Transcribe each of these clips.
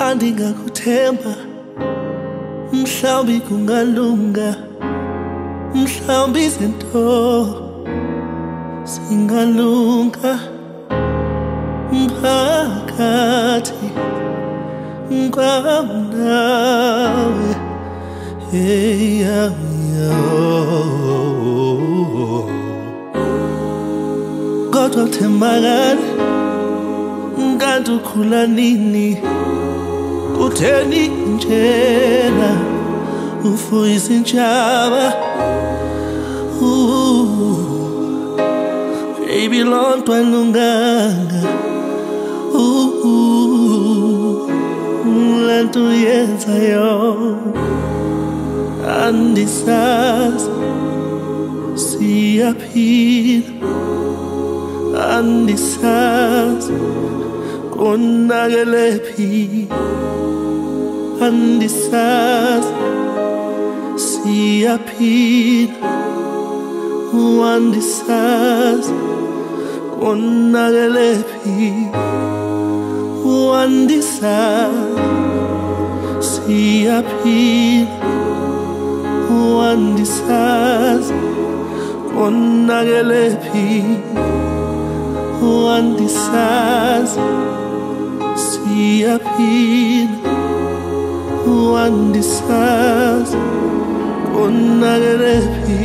andingakuthemba mhlawumbi kungalunga mhlawumbi izinto singalunga phakathi kwami nawe kodwa uthembakala kanti ukhula nini kutheni njena ufuyisa intshaba baby lonto alunganga lento yenzayo andisazi siyaphila andisazi konakelephi andisazi siyaphila andisazi konakelephi andisazi siyaphila andisazi konakelephi andisazi siyaphila andisazi konakelephi.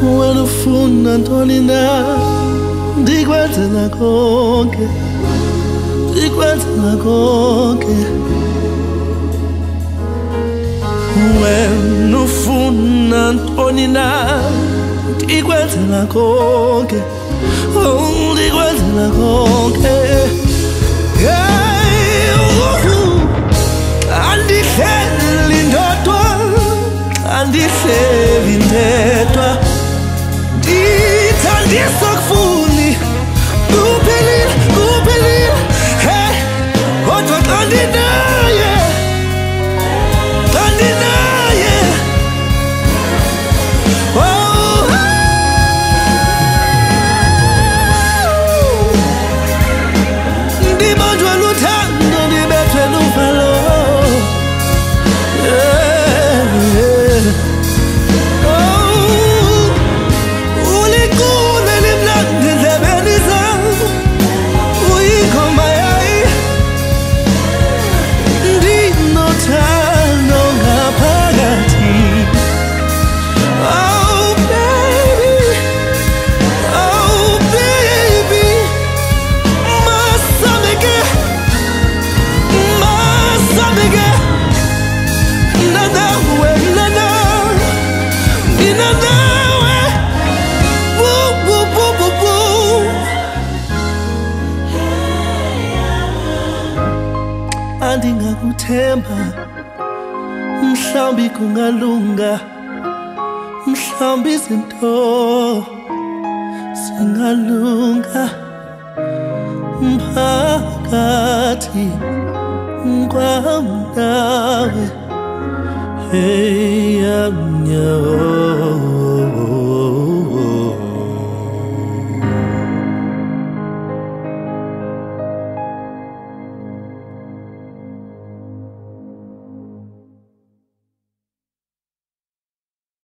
Wena ufuna ntoni na ndikwenzela konke ndikwenzela konke wena ufuna ntoni na ndikwenzela konke ndikwenzela konke andihleli ndodwa andihleli ndedwa ndisakufuni kuphelile kuphelile hey kodwa xa ndinaye ndibanjwe luthando ndibethwe luvalo andingakuthemba mhlawumbi kungalunga mhlawumbi izinto singalunga phakathi kwami nawe hey